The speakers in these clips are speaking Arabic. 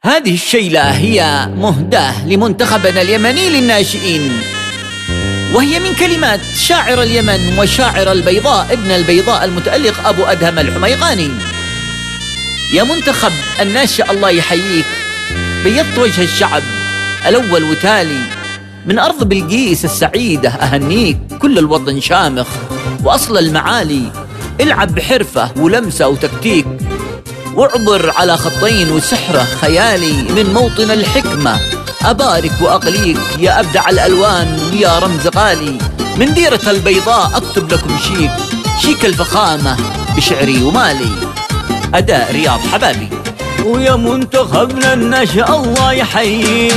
هذه الشيلة هي مهداة لمنتخبنا اليمني للناشئين، وهي من كلمات شاعر اليمن وشاعر البيضاء ابن البيضاء المتألق أبو أدهم الحميقاني. يا منتخب الناشئ الله يحييك، بيضت وجه الشعب الأول وتالي، من أرض بلقيس السعيدة أهنيك، كل الوطن شامخ وأصل المعالي، العب بحرفة ولمسة وتكتيك، واعبر على خطين وسحره خيالي، من موطن الحكمة أبارك وأقليك، يا أبدع الألوان يا رمز غالي، من ديرة البيضاء أكتب لكم شيك، شيك الفخامة بشعري ومالي. أداء رياض حبابي. ويا منتخبنا الناشئ الله يحييك،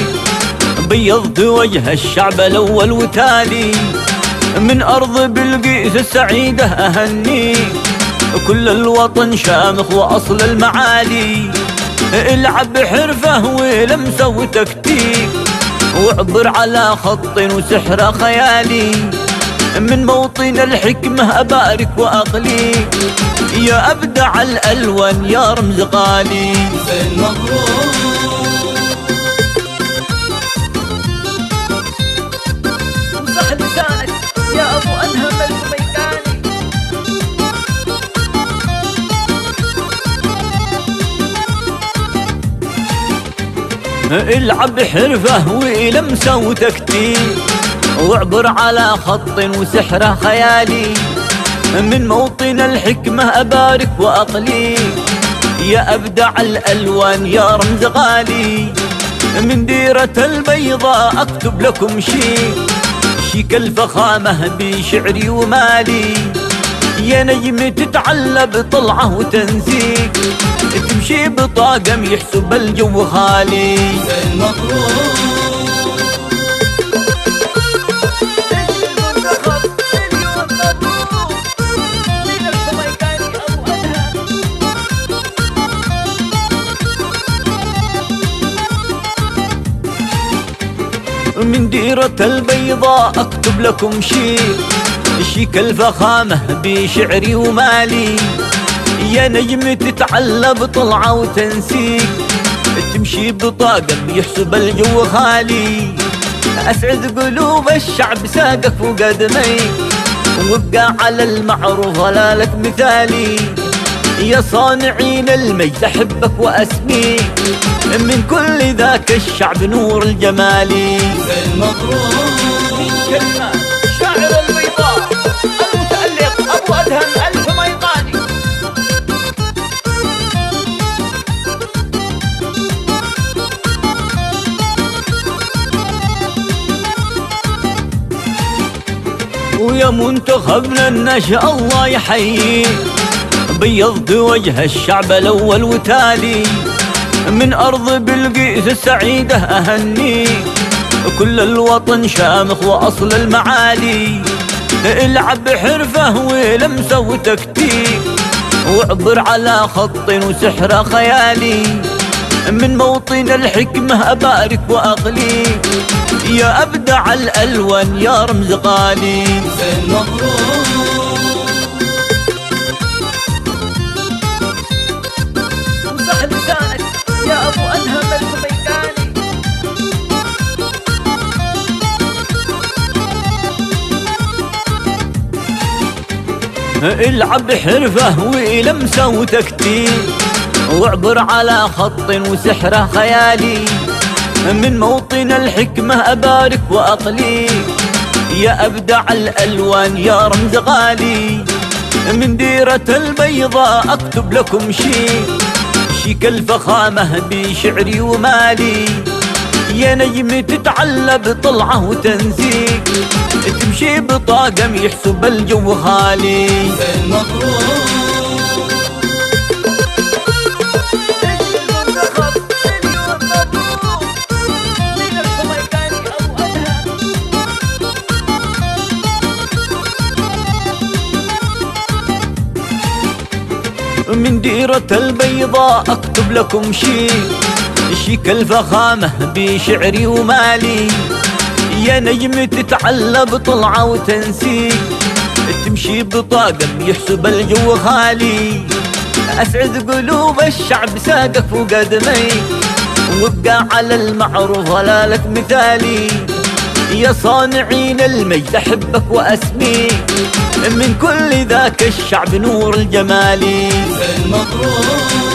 بيضت وجه الشعب الأول وتالي، من أرض بلقيس السعيدة أهنيك، كل الوطن شامخ وأصل المعالي، العب بحرفة ولمسة وتكتيك، واعبر على خط وسحر خيالي، من موطن الحكمة أبارك وأقليك، يا أبدع الألوان يا رمز غالي. امسح لسانك يا أبو أدهم الحميقاني. العب بحرفة ولمسة وتكتيك، واعبر على خط وسحره خيالي، من موطن الحكمة أبارك وأقليك، يا أبدع الألوان يا رمز غالي، من ديرة البيضاء أكتب لكم شيك، شيك الفخامة بشعري ومالي، يا نجم تتعلى بطلعة وتنسيك، تمشي بطاقم يحسب الجو خالي. من ديرة البيضاء أكتب لكم شيك، شيك الفخامة بشعري ومالي، يا نجم تتعلى بطلعة وتنسيك، تمشي بطاقم يحسب الجو خالي، أسعد قلوب الشعب ساقك وقدميك، وابقى على المعروف ضلالك مثالي، يا صانعين المجد أحبك وأسميك، من كل ذاك الشعب نور الجمالي. من كلمات شاعر البيضاء المتألق أبو أدهم الحميقاني. ويا منتخبنا الناشئ الله يحييك، بيضت وجه الشعب الأول وتالي، من أرض بلقيس السعيدة أهنيك، كل الوطن شامخ وأصل المعالي، العب بحرفة ولمسة وتكتيك، واعبر على خط وسحر خيالي، من موطن الحكمة أبارك وأقليك، يا أبدع الألوان يا رمز غالي. امسح لسانك يا أبو أدهم الحميقاني. العب بحرفة ولمسة وتكتيك، واعبر على خط وسحره خيالي، من موطن الحكمة أبارك وأقليك، يا أبدع الألوان يا رمز غالي، من ديرة البيضاء أكتب لكم شيك، شيك الفخامة بشعري ومالي، يا نجم تتعلى بطلعة وتنسيك، تمشي بطاقم يحسب الجو خالي. من ديرة البيضاء أكتب لكم شيك، شيك الفخامة بشعري ومالي، يا نجم تتعلى بطلعة وتنسيك، تمشي بطاقم يحسب الجو خالي، أسعد قلوب الشعب ساقك وقدميك، وابقى على المعروف ولا لك مثالي. يا صانعين المجد أحبك وأسميك، من كل ذاك الشعب نور الجمالي. المبروك